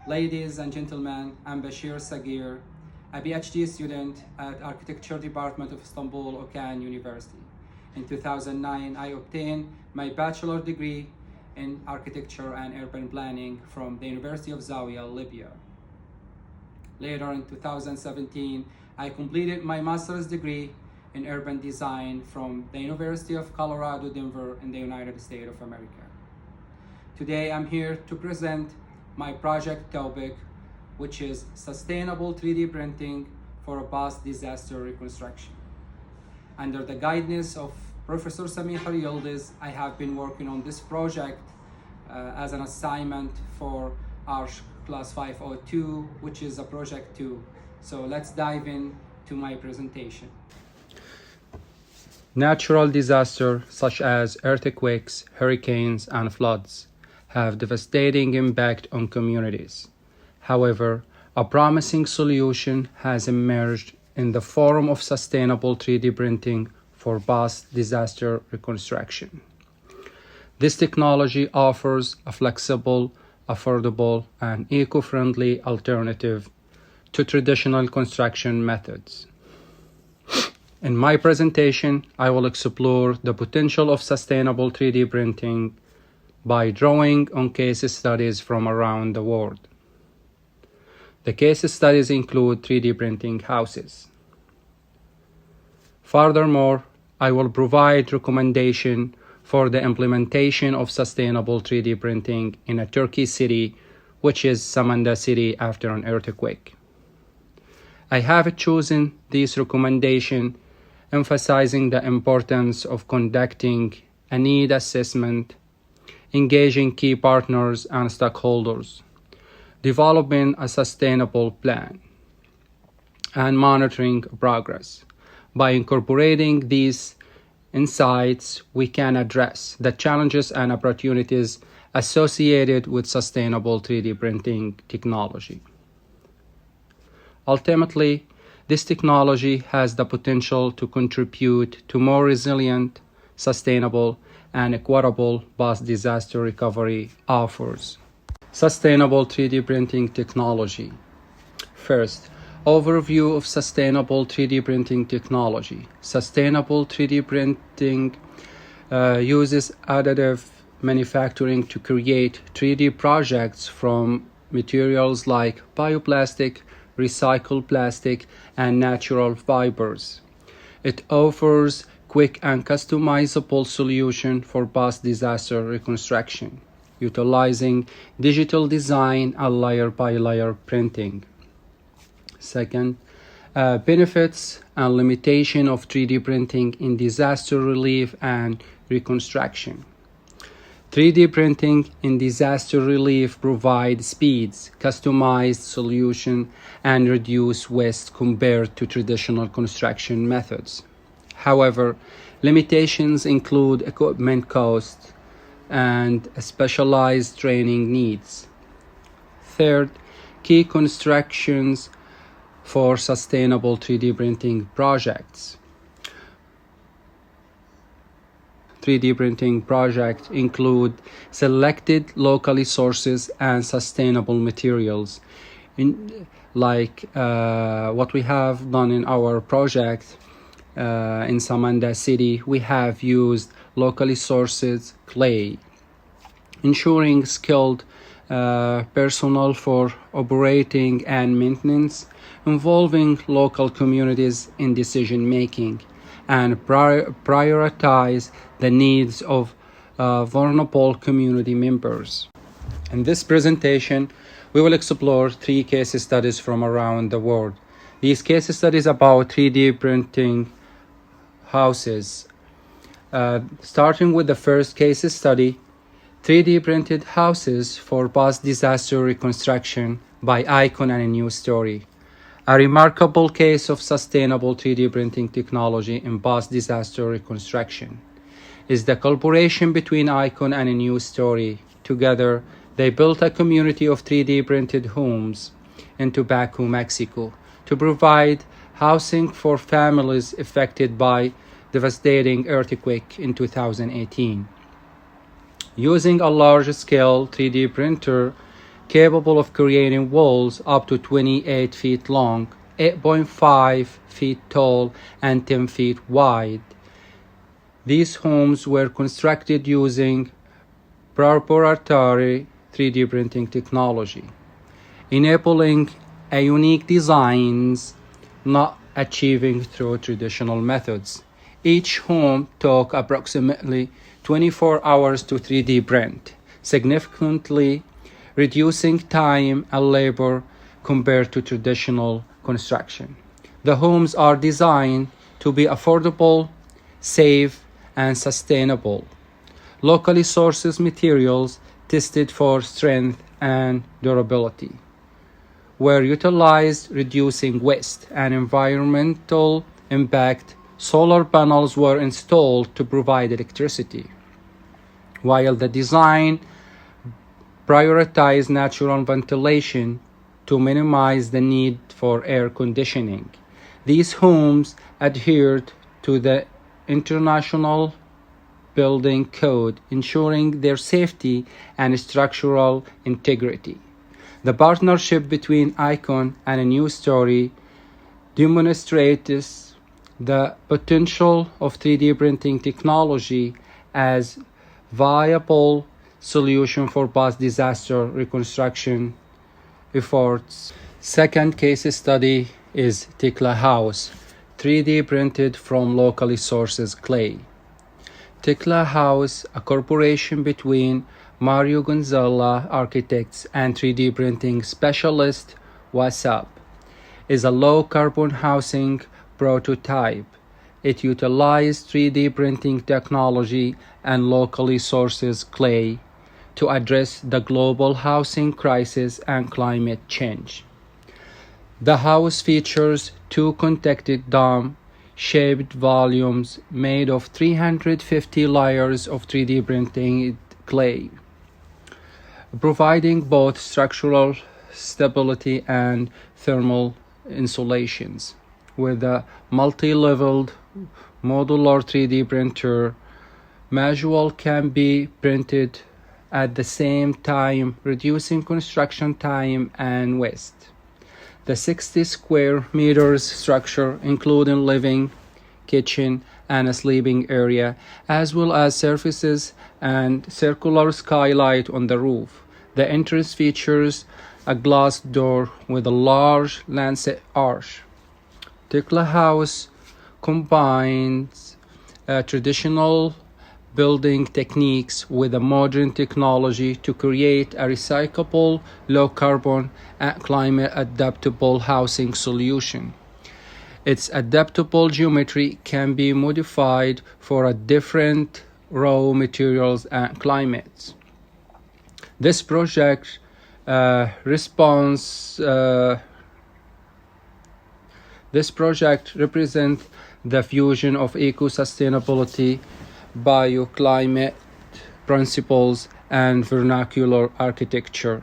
Ladies and gentlemen, I'm Bashir Sagir, a PhD student at Architecture Department of Istanbul Okan University. In 2009, I obtained my bachelor degree in architecture and urban planning from the University of Zawiya, Libya. Later in 2017, I completed my master's degree in urban design from the University of Colorado, Denver in the United States of America. Today, I'm here to present my project topic, which is sustainable 3D printing for a post-disaster reconstruction. Under the guidance of Professor Samih Yildiz, I have been working on this project as an assignment for our class 502, which is a project 2. So let's dive into my presentation. Natural disasters such as earthquakes, hurricanes, and floods have devastating impact on communities. However, a promising solution has emerged in the form of sustainable 3D printing for post-disaster reconstruction. This technology offers a flexible, affordable, and eco-friendly alternative to traditional construction methods. In my presentation, I will explore the potential of sustainable 3D printing by drawing on case studies from around the world. The case studies include 3D printing houses. Furthermore, I will provide recommendation for the implementation of sustainable 3D printing in a Turkey city, which is Samandağ city after an earthquake. I have chosen this recommendation emphasizing the importance of conducting a need assessment, engaging key partners and stakeholders, developing a sustainable plan, and monitoring progress. By incorporating these insights, we can address the challenges and opportunities associated with sustainable 3D printing technology. Ultimately, this technology has the potential to contribute to more resilient, sustainable, and equitable post-disaster recovery efforts. Sustainable 3D printing technology. First, overview of sustainable 3D printing technology. Sustainable 3D printing uses additive manufacturing to create 3D projects from materials like bioplastic, recycled plastic, and natural fibers. It offers quick and customizable solution for post-disaster reconstruction, utilizing digital design and layer-by-layer printing. Second, benefits and limitation of 3D printing in disaster relief and reconstruction. 3D printing in disaster relief provides speeds, customized solution, and reduce waste compared to traditional construction methods. However, limitations include equipment cost and specialized training needs. Third, key considerations for sustainable 3D printing projects. 3D printing projects include selected locally sources and sustainable materials. What we have done in our project in Samandağ city, we have used locally sourced clay, ensuring skilled personnel for operating and maintenance, involving local communities in decision making, and prioritize the needs of vulnerable community members. In this presentation, we will explore 3 case studies from around the world. These case studies about 3D printing houses. Starting with the first case study, 3D printed houses for post-disaster reconstruction by Icon and a New Story. A remarkable case of sustainable 3D printing technology in post-disaster reconstruction is the collaboration between Icon and a New Story. Together, they built a community of 3D printed homes in Tobacco, Mexico, to provide housing for families affected by devastating earthquake in 2018. Using a large-scale 3D printer, capable of creating walls up to 28 feet long, 8.5 feet tall, and 10 feet wide. These homes were constructed using proprietary 3D printing technology, enabling a unique designs not achieving through traditional methods. Each home took approximately 24 hours to 3D print, significantly reducing time and labor compared to traditional construction. The homes are designed to be affordable, safe, and sustainable. Locally sourced materials tested for strength and durability were utilized, reducing waste and environmental impact. Solar panels were installed to provide electricity, while the design prioritized natural ventilation to minimize the need for air conditioning. These homes adhered to the International Building Code, ensuring their safety and structural integrity. The partnership between Icon and A New Story demonstrates the potential of 3D printing technology as viable solution for post-disaster reconstruction efforts. Second case study is Tekla House, 3D printed from locally sourced clay. Tekla House, a corporation between Mario Gonzala Architects and 3D printing specialist WhatsApp, is a low-carbon housing prototype. It utilized 3D printing technology and locally sourced clay to address the global housing crisis and climate change. The house features two contacted dome-shaped volumes made of 350 layers of 3D printed clay, providing both structural stability and thermal insulations. With a multi-leveled modular 3D printer, modules can be printed at the same time, reducing construction time and waste. The 60 square meters structure, including living, kitchen, and a sleeping area, as well as surfaces and circular skylight on the roof. The entrance features a glass door with a large lancet arch. Tekla House combines traditional building techniques with a modern technology to create a recyclable, low-carbon, and climate-adaptable housing solution. Its adaptable geometry can be modified for different raw materials and climates. This project represents the fusion of eco-sustainability, bioclimate principles, and vernacular architecture.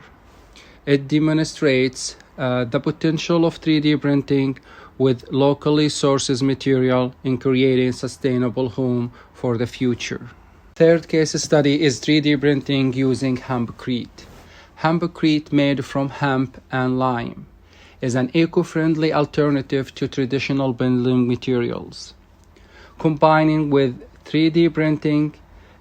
It demonstrates the potential of 3D printing with locally sourced material in creating sustainable home for the future. Third case study is 3D printing using hempcrete. Hempcrete, made from hemp and lime, is an eco-friendly alternative to traditional building materials. Combining with 3D printing,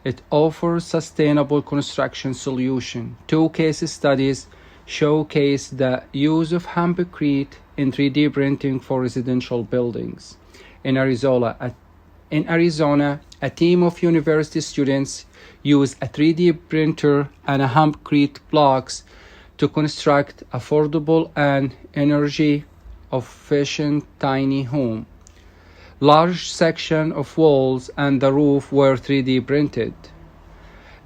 it offers sustainable construction solution. Two case studies showcase the use of hempcrete in 3D printing for residential buildings. In Arizona, a team of university students used a 3D printer and a hempcrete blocks to construct affordable and energy-efficient tiny home. Large sections of walls and the roof were 3D printed,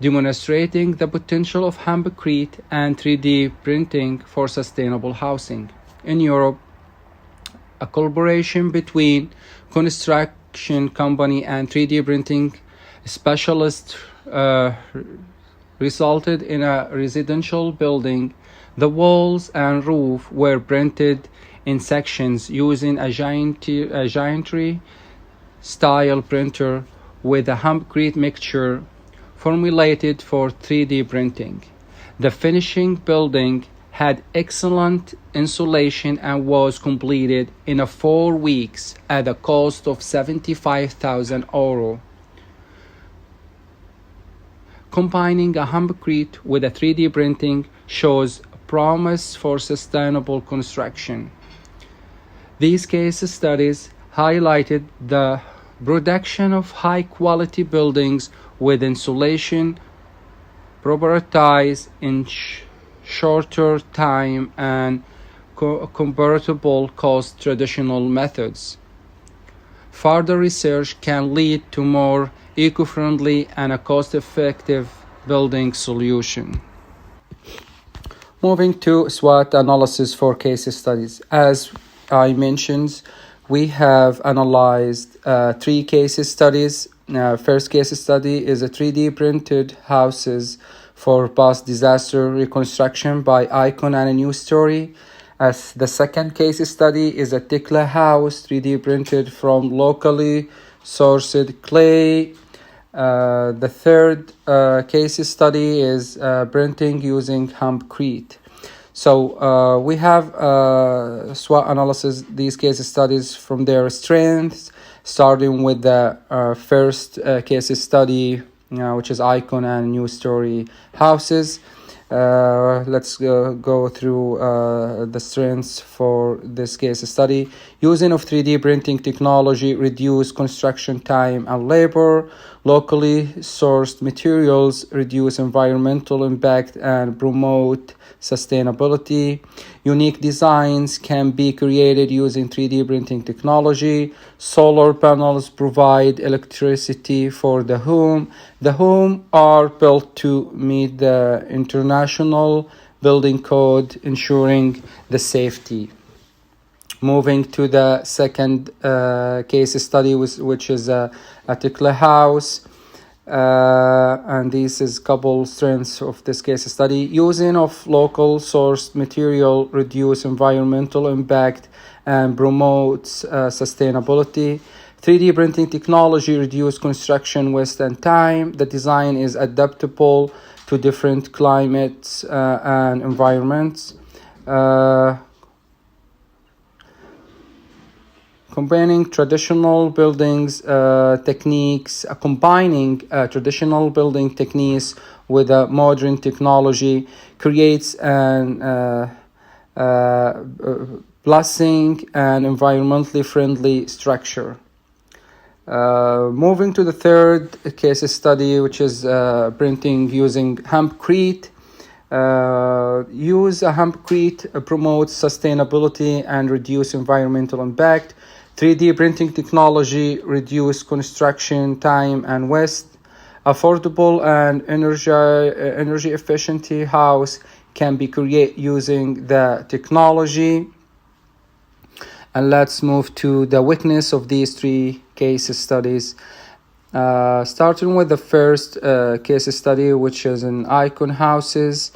demonstrating the potential of hempcrete and 3D printing for sustainable housing. In Europe, a collaboration between construction company and 3D printing specialist resulted in a residential building. The walls and roof were printed in sections using a giantry style printer with a hempcrete mixture formulated for 3D printing. The finishing building had excellent insulation and was completed in 4 weeks at a cost of €75,000. Combining a concrete with a 3D printing shows promise for sustainable construction. These case studies highlighted the production of high-quality buildings with insulation prioritized in shorter time and comparable cost traditional methods. Further research can lead to more eco-friendly and a cost-effective building solution. Moving to SWOT analysis for case studies. As I mentioned, we have analyzed 3 case studies. First case study is a 3D printed houses for past disaster reconstruction by Icon and a New Story. As the second case study is a Tekla house 3D printed from locally sourced clay. The third case study is printing using hempcrete. So we have SWOT analysis these case studies from their strengths, starting with the first case study, which is Icon and New Story houses. Let's go through the strengths for this case study. Using of 3D printing technology reduce construction time and labor. Locally sourced materials reduce environmental impact and promote sustainability. Unique designs can be created using 3D printing technology. Solar panels provide electricity for the home. The home are built to meet the international building code, ensuring the safety. Moving to the second case study, which is a Tekla house. And this is couple strengths of this case study. Using of local sourced material reduce environmental impact and promotes sustainability. 3D printing technology reduce construction waste and time. The design is adaptable to different climates and environments. Combining traditional buildings techniques, combining traditional building techniques with modern technology creates an lasting and environmentally friendly structure. Moving to the third case study, which is printing using hempcrete. Use a hempcrete promotes sustainability and reduce environmental impact. 3D printing technology reduce construction time and waste. Affordable and energy efficient house can be created using the technology. And let's move to the weakness of these 3 case studies. Starting with the first case study, which is in Icon houses.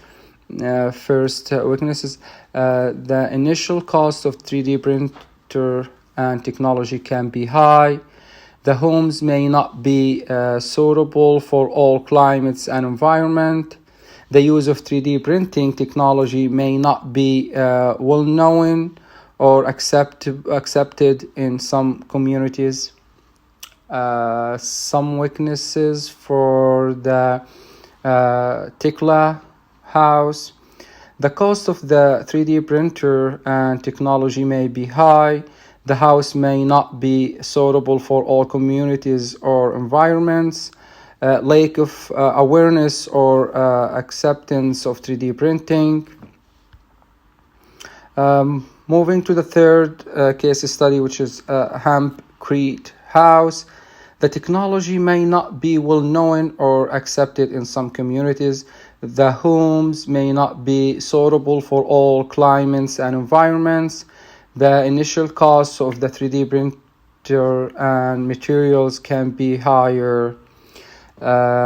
First weaknesses: the initial cost of 3D printer and technology can be high. The homes may not be suitable for all climates and environment. The use of 3D printing technology may not be well known or accepted in some communities. Some weaknesses for the Tekla house: the cost of the 3D printer and technology may be high. The house may not be suitable for all communities or environments. Lack of awareness or acceptance of 3D printing. Moving to the third case study, which is hempcrete house. The technology may not be well known or accepted in some communities. The homes may not be suitable for all climates and environments. The initial cost of the 3D printer and materials can be higher.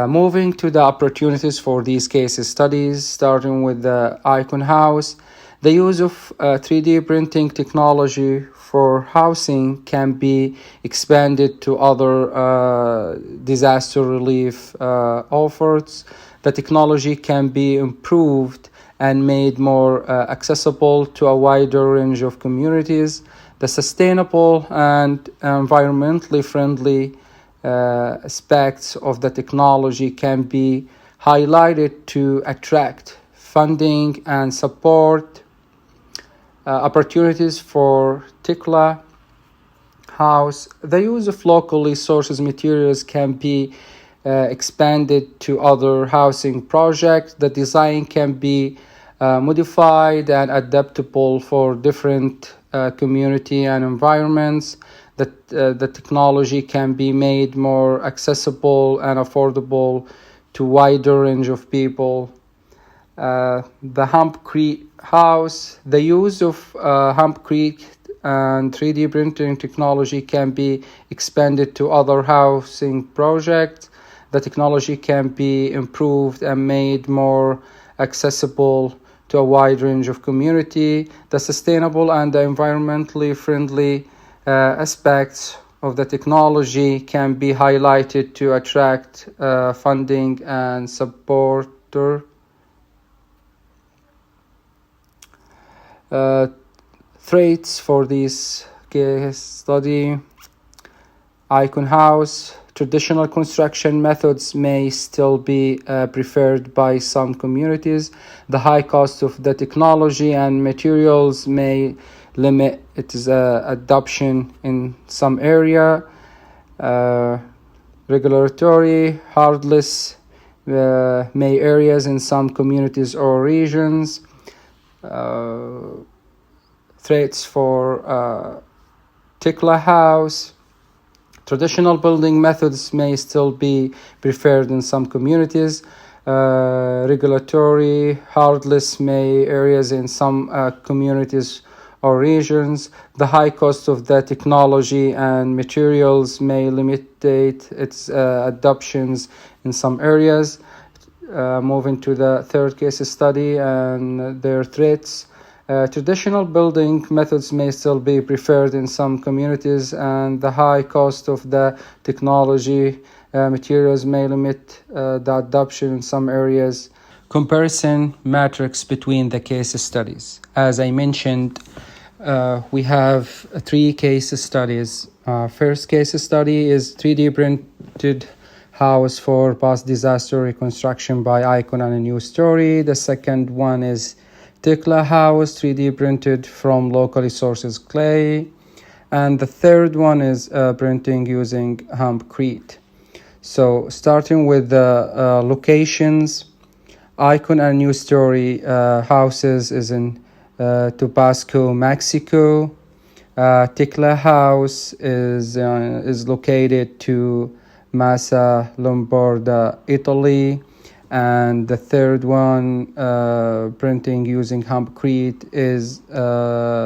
Moving to the opportunities for these case studies, starting with the Icon house. The use of 3D printing technology for housing can be expanded to other disaster relief efforts. the technology can be improved and made more accessible to a wider range of communities. The sustainable and environmentally friendly aspects of the technology can be highlighted to attract funding and support opportunities for Tikla house. The use of locally sourced materials can be expanded to other housing projects. The design can be modified and adaptable for different community and environments. The technology can be made more accessible and affordable to wider range of people. The hempcrete house. The use of hempcrete and 3D printing technology can be expanded to other housing projects. The technology can be improved and made more accessible to a wide range of community. The sustainable and the environmentally friendly aspects of the technology can be highlighted to attract funding and support. Traits for this case study: icon house. Traditional construction methods may still be preferred by some communities. The high cost of the technology and materials may limit its adoption in some area. Regulatory hardness may areas in some communities or regions. Threats for Tikla house. Traditional building methods may still be preferred in some communities. Regulatory hardness may areas in some communities or regions. The high cost of the technology and materials may limit its adoptions in some areas. Moving to the third case study and their threats. Traditional building methods may still be preferred in some communities, and the high cost of the technology materials may limit the adoption in some areas. Comparison matrix between the case studies. As I mentioned, we have 3 case studies. First case study is 3D printed house for post-disaster reconstruction by Icon and a New Story. The second one is Tikla house, 3D printed from locally sourced clay. And the third one is printing using hempcrete. So starting with the locations, Icon and New Story houses is in Tabasco, Mexico. Tikla house is located to Massa, Lombarda, Italy. And the third one, printing using hempcrete, is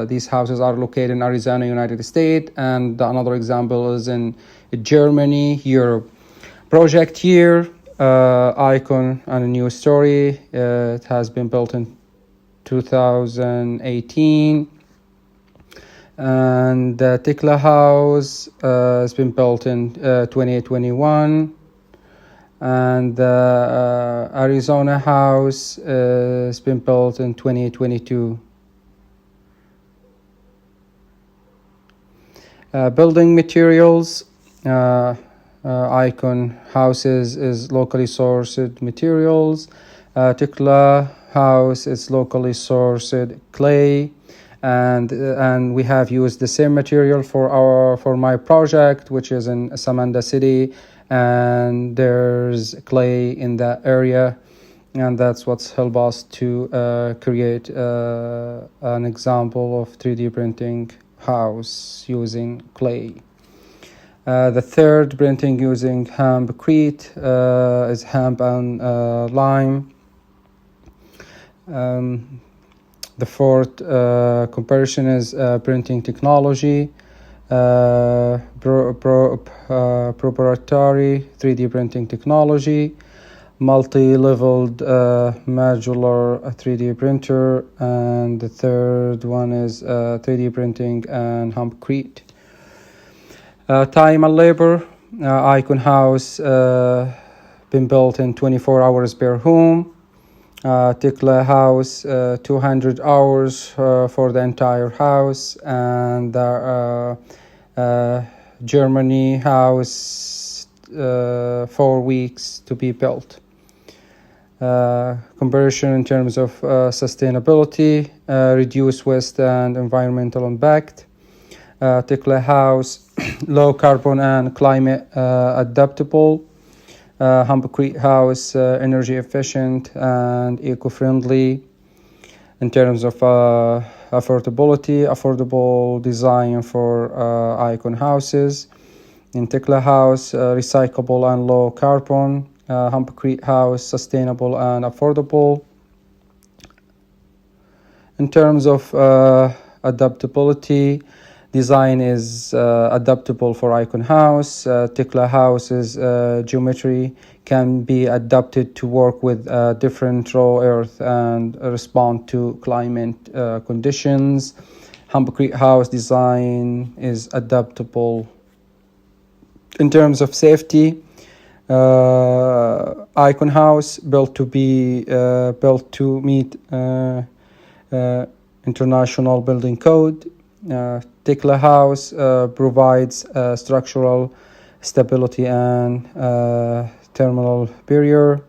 these houses are located in Arizona, United States, and another example is in Germany, Europe. Project year, Icon and a New Story. It has been built in 2018, and the Tikla house has been built in 2021. And the Arizona house has been built in 2022. Building materials. Icon houses is locally sourced materials. Tikla house is locally sourced clay. And we have used the same material for my project, which is in Samanda City, and there's clay in that area, and that's what's helped us to create an example of 3D printing house using clay. The third printing using hempcrete is hemp and lime. The fourth comparison is printing technology. Proprietary 3D printing technology, multi-leveled modular 3D printer, and the third one is 3D printing and hempcrete. Time and labor. Icon house been built in 24 hours per home. Tikla house, 200 hours for the entire house, and Germany house, 4 weeks to be built. Conversion in terms of sustainability, reduce waste and environmental impact. Tikla house, low carbon and climate adaptable. Concrete house, energy efficient and eco-friendly. In terms of affordability, affordable design for icon houses. In Tikla house, recyclable and low carbon. Concrete house, sustainable and affordable. In terms of adaptability, design is adaptable for icon house. Tikla house's geometry can be adapted to work with different raw earth and respond to climate conditions. Concrete house design is adaptable. In terms of safety, icon house built to meet international building code. Tikla house provides structural stability and thermal barrier.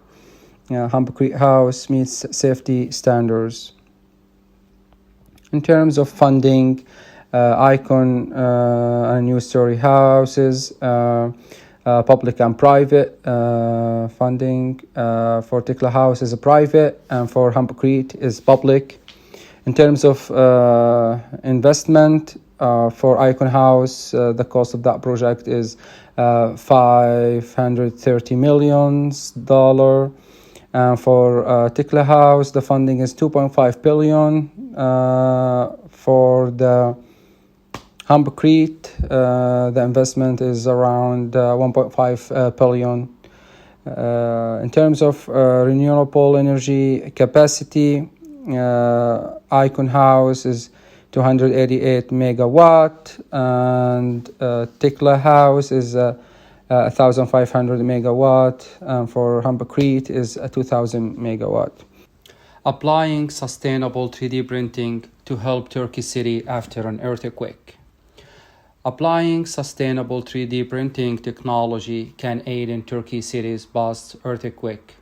Concrete house meets safety standards. In terms of funding, icon and new story houses, public and private funding. For Tikla house is private, and for concrete is public. In terms of investment, for Icon House, the cost of that project is $530 million. And for Tikla House, the funding is $2.5 billion. For the concrete, the investment is around $1.5 billion. In terms of renewable energy capacity, Icon House is 288 megawatt, and Tikla House is 1,500 megawatt, and for Concrete is 2,000 megawatt. Applying sustainable 3D printing to help Turkey City after an earthquake. Applying sustainable 3D printing technology can aid in Turkey City's post-earthquake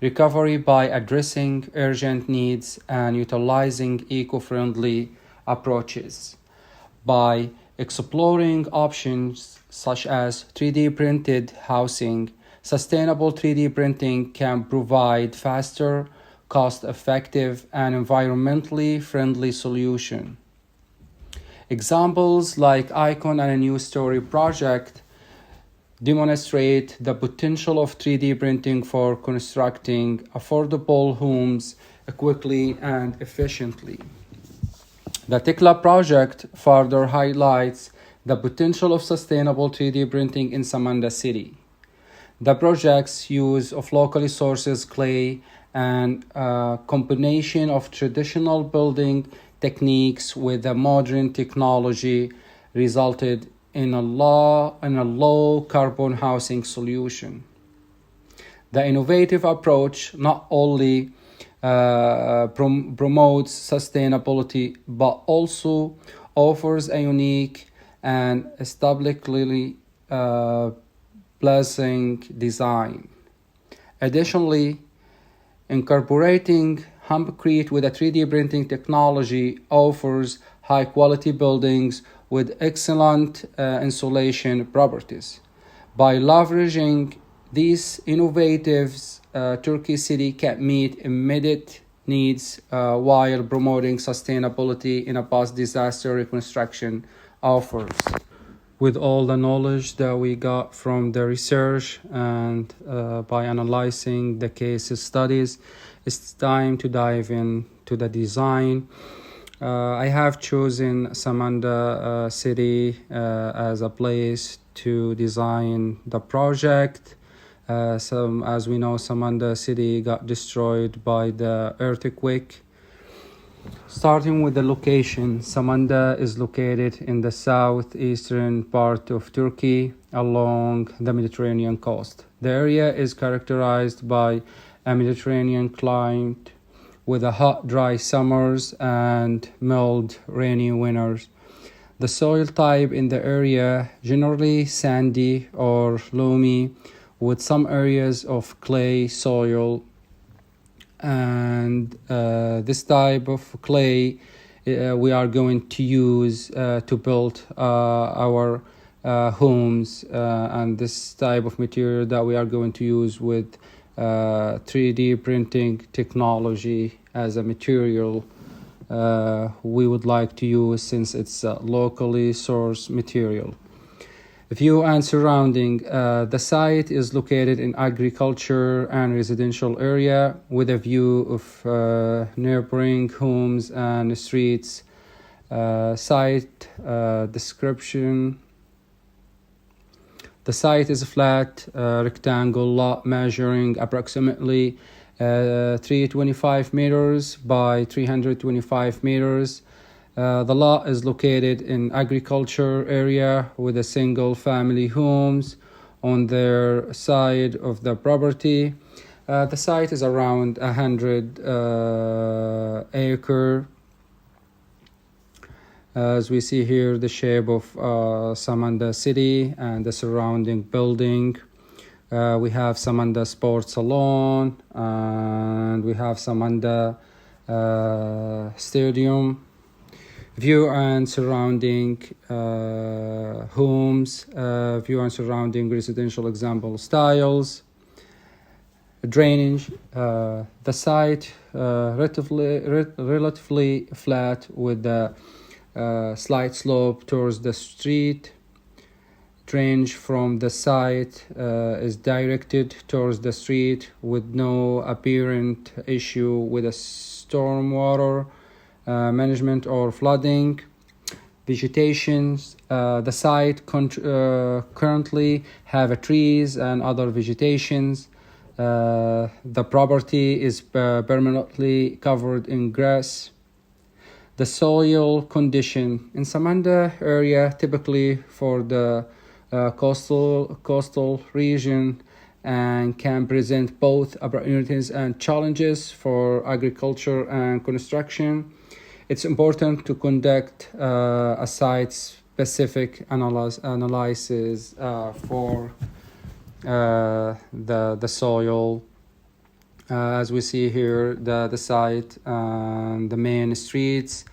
recovery by addressing urgent needs and utilizing eco-friendly approaches. By exploring options such as 3D printed housing, sustainable 3D printing can provide faster, cost-effective, and environmentally friendly solution. Examples like Icon and a New Story project demonstrate the potential of 3D printing for constructing affordable homes quickly and efficiently. The Tikla project further highlights the potential of sustainable 3D printing in Samanda City. The project's use of locally sourced clay and a combination of traditional building techniques with a modern technology resulted in a low carbon housing solution. The innovative approach not only promotes sustainability but also offers a unique and aesthetically pleasing design. Additionally, incorporating concrete with a 3D printing technology offers high-quality buildings with excellent insulation properties. By leveraging these innovatives, Turkey City can meet immediate needs while promoting sustainability in a post-disaster reconstruction efforts. With all the knowledge that we got from the research and by analyzing the case studies, it's time to dive into the design. I have chosen Samanda City as a place to design the project. As we know, Samanda City got destroyed by the earthquake. Starting with the location, Samanda is located in the southeastern part of Turkey along the Mediterranean coast. The area is characterized by a Mediterranean climate with a hot, dry summers and mild, rainy winters. The soil type in the area generally sandy or loamy, with some areas of clay soil. And this type of clay we are going to use to build our homes, and this type of material that we are going to use with 3D printing technology as a material we would like to use, since it's a locally sourced material. View and surrounding. The site is located in agriculture and residential area with a view of neighboring homes and streets. Site description. The site is a flat rectangle lot measuring approximately 325 meters by 325 meters. The lot is located in agriculture area with a single family homes on their side of the property. The site is around 100 acre. As we see here, the shape of Samanda city and the surrounding building. We have Samanda Sports Salon, and we have Samanda Stadium. View and surrounding homes, view and surrounding residential example styles. Drainage. The site relatively flat with a slight slope towards the street. Drainage from the site is directed towards the street with no apparent issue with a stormwater management or flooding. Vegetations. The site currently have trees and other vegetations. The property is permanently covered in grass. The soil condition in Samanda area, typically for the coastal region, and can present both opportunities and challenges for agriculture and construction. It's important to conduct a site-specific analysis for the soil. As we see here, the site and the main streets,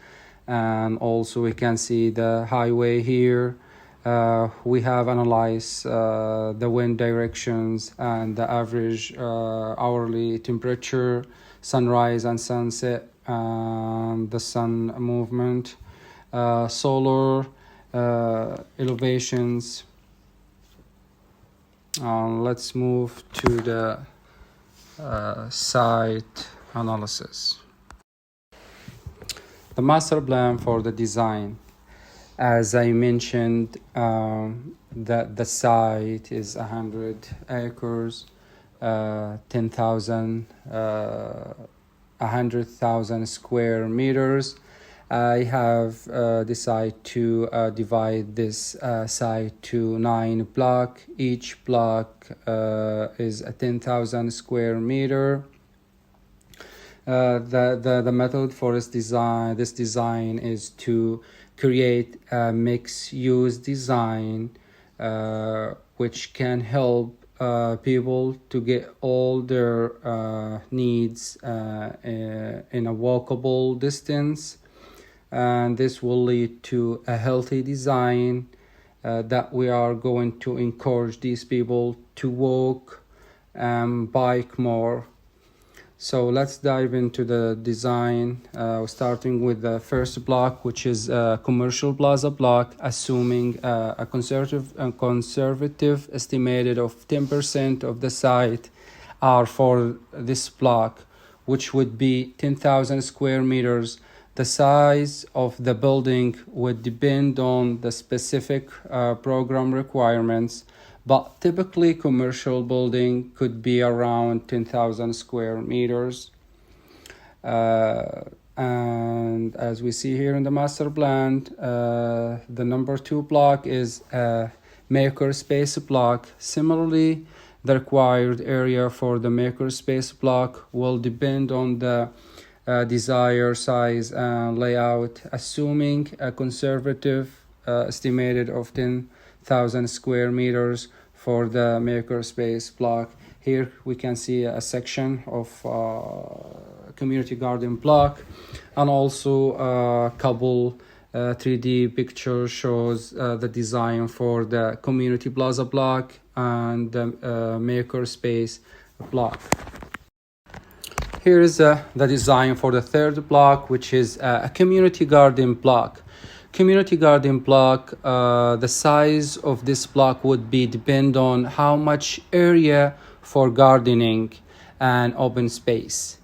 and also we can see the highway here. We have analyzed the wind directions and the average hourly temperature, sunrise and sunset, and the sun movement, solar elevations. Let's move to the site analysis. The master plan for the design. As I mentioned, that the site is 100 acres, 100,000 square meters. I have decided to divide this site to 9 blocks. Each block is a 10,000 square meter. The method for this design is to create a mixed-use design which can help people to get all their needs in a walkable distance, and this will lead to a healthy design that we are going to encourage these people to walk and bike more. So let's dive into the design, starting with the first block, which is a commercial plaza block, assuming a conservative estimated of 10% of the site are for this block, which would be 10,000 square meters. The size of the building would depend on the specific program requirements, but typically commercial building could be around 10,000 square meters. And as we see here in the master plan, the number 2 block is a makerspace block. Similarly, the required area for the makerspace block will depend on the desired size and layout, assuming a conservative estimated of 10,000 square meters for the makerspace block. Here we can see a section of community garden block, and also a couple 3D picture shows the design for the community plaza block and the makerspace block. Here is the design for the third block, which is a community garden block. Community garden block, the size of this block would be depend on how much area for gardening and open space.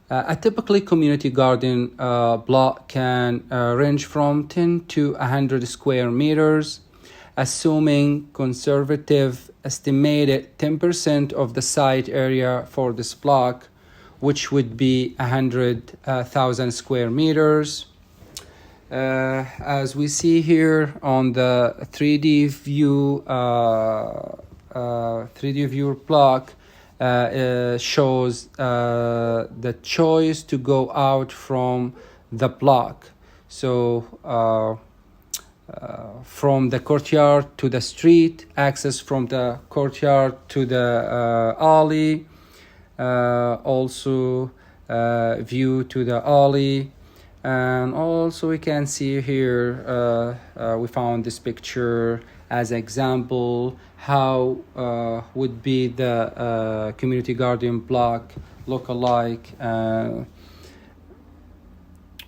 A typically community garden block can range from 10 to 100 square meters, assuming conservative estimated 10% of the site area for this block, which would be 100,000 square meters. As we see here on the 3D view, 3D viewer block shows the choice to go out from the block. So from the courtyard to the street, access from the courtyard to the alley, also view to the alley. And also we can see here, we found this picture as example how would be the community garden block look alike.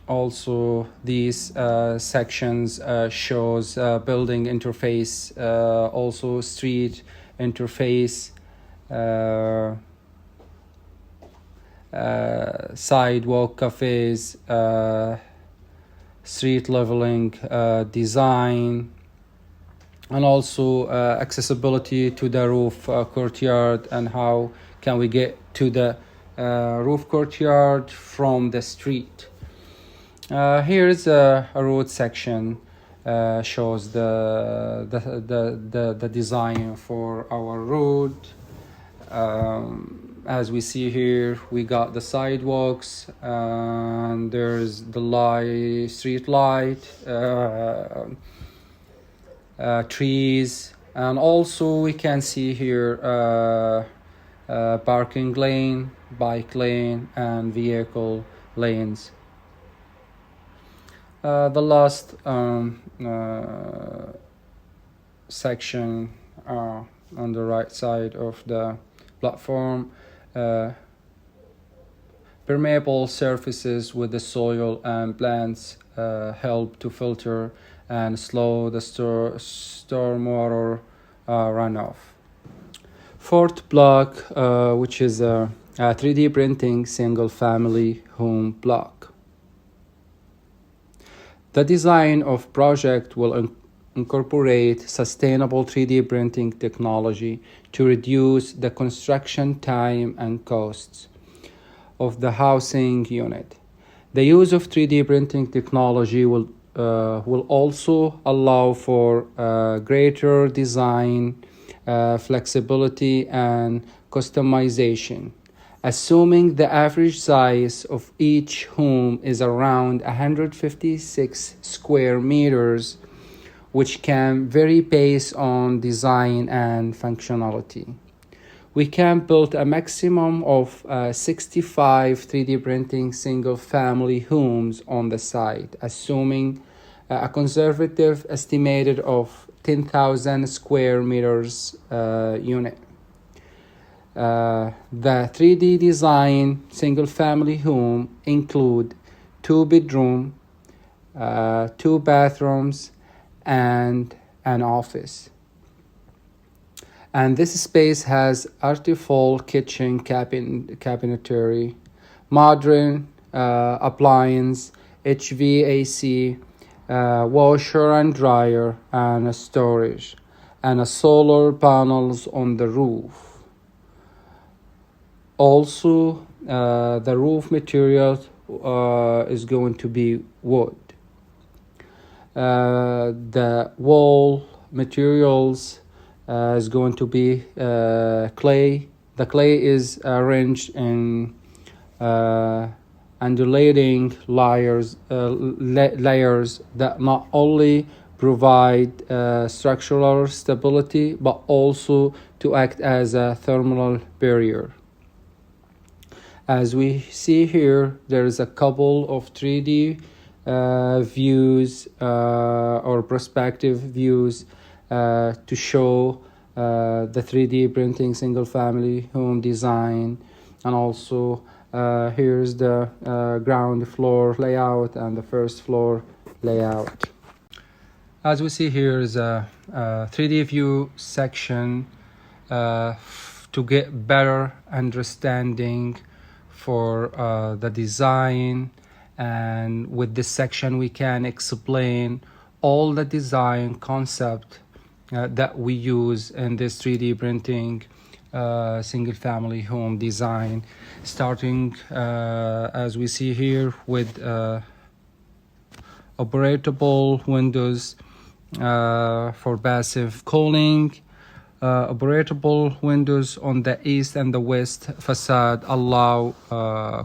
Also these sections shows building interface, also street interface, sidewalk cafes, street leveling design, and also accessibility to the roof courtyard, and how can we get to the roof courtyard from the street. Here's a road section, shows the design for our road. As we see here, we got the sidewalks, and there's the street light, trees, and also we can see here parking lane, bike lane, and vehicle lanes. The last section on the right side of the platform, permeable surfaces with the soil and plants help to filter and slow the stormwater runoff. Fourth block, which is a 3D printing single family home block. The design of project will incorporate sustainable 3D printing technology to reduce the construction time and costs of the housing unit. The use of 3D printing technology will also allow for greater design flexibility and customization, assuming the average size of each home is around 156 square meters, which can vary based on design and functionality. We can build a maximum of 65 3D printing single-family homes on the site, assuming a conservative estimated of 10,000 square meters unit. The 3D design single-family home include 2 bedrooms, 2 bathrooms, and an office. And this space has artificial kitchen cabinetry, modern appliance, HVAC, washer and dryer, and a storage, and a solar panels on the roof. Also, the roof material is going to be wood. The wall materials is going to be clay. The clay is arranged in undulating layers that not only provide structural stability but also to act as a thermal barrier. As we see here, there is a couple of 3D views or perspective views to show the 3D printing single family home design, and also here's the ground floor layout and the first floor layout. As we see here is a 3D view section to get better understanding for the design, and with this section we can explain all the design concept that we use in this 3D printing single family home design, starting as we see here with operatable windows for passive cooling. Operatable windows on the east and the west facade allow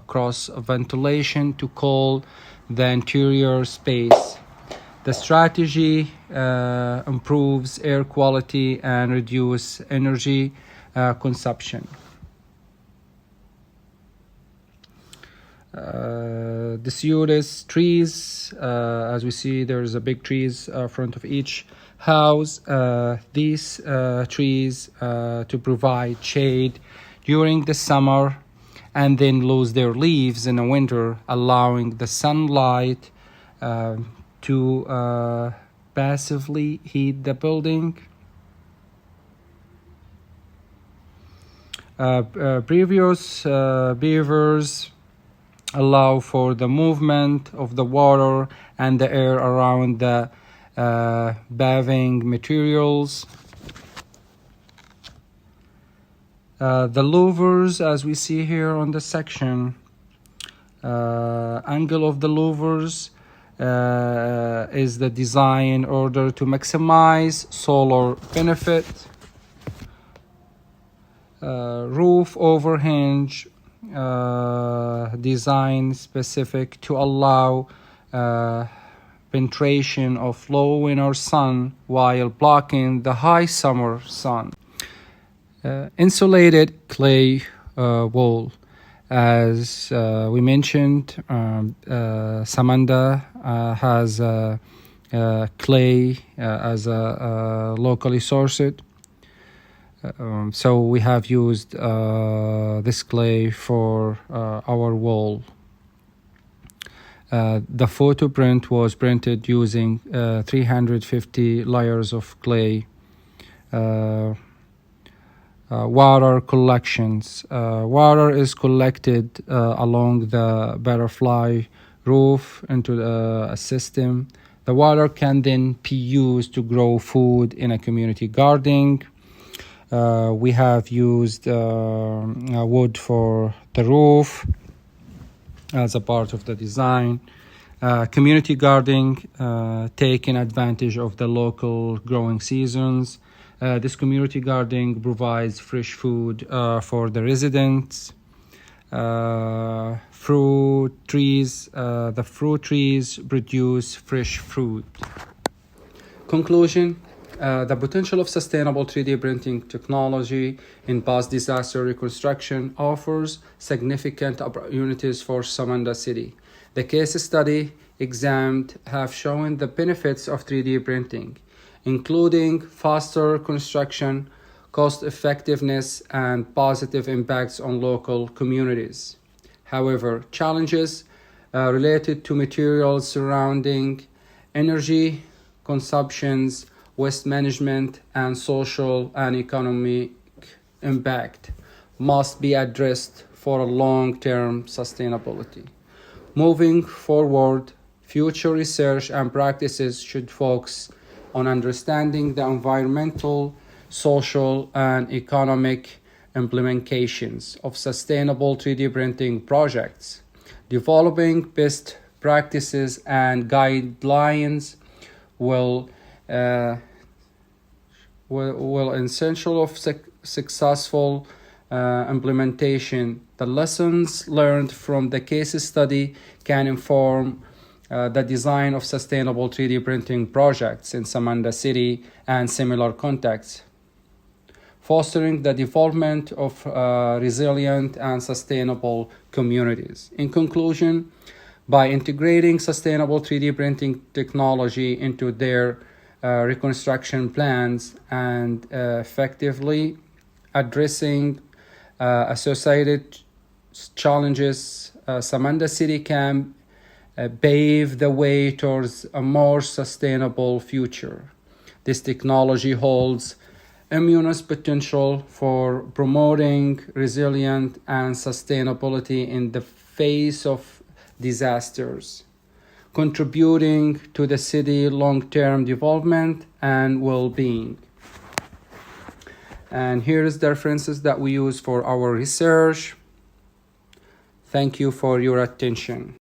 cross ventilation to cool the interior space. The strategy improves air quality and reduce energy consumption. Deciduous trees, as we see there's a big trees front of each house. These trees to provide shade during the summer and then lose their leaves in the winter, allowing the sunlight to passively heat the building. Previous beavers allow for the movement of the water and the air around the paving materials. The louvers, as we see here on the section, angle of the louvers is the design in order to maximize solar benefit. Roof overhang design specific to allow penetration of low winter sun while blocking the high summer sun. Insulated clay wall. As we mentioned, Samanda has clay as a locally sourced. So we have used this clay for our wall. The photo print was printed using 350 layers of clay. Water collections. Water is collected along the butterfly roof into a system. The water can then be used to grow food in a community garden. We have used wood for the roof as a part of the design. Community gardening, taking advantage of the local growing seasons. This community gardening provides fresh food for the residents. Fruit trees, the fruit trees produce fresh fruit. Conclusion. The potential of sustainable 3D printing technology in post-disaster reconstruction offers significant opportunities for Samanda City. The case study examined have shown the benefits of 3D printing, including faster construction, cost effectiveness, and positive impacts on local communities. However, challenges related to materials surrounding energy consumptions, waste management, and social and economic impact must be addressed for long-term sustainability. Moving forward, future research and practices should focus on understanding the environmental, social, and economic implications of sustainable 3D printing projects. Developing best practices and guidelines will essential of successful implementation. The lessons learned from the case study can inform the design of sustainable 3D printing projects in Samanda City and similar contexts, fostering the development of resilient and sustainable communities. In conclusion, by integrating sustainable 3D printing technology into their reconstruction plans and effectively addressing associated challenges, Samanda City can pave the way towards a more sustainable future. This technology holds immense potential for promoting resilience and sustainability in the face of disasters, contributing to the city's long-term development and well-being. And here is the references that we use for our research. Thank you for your attention.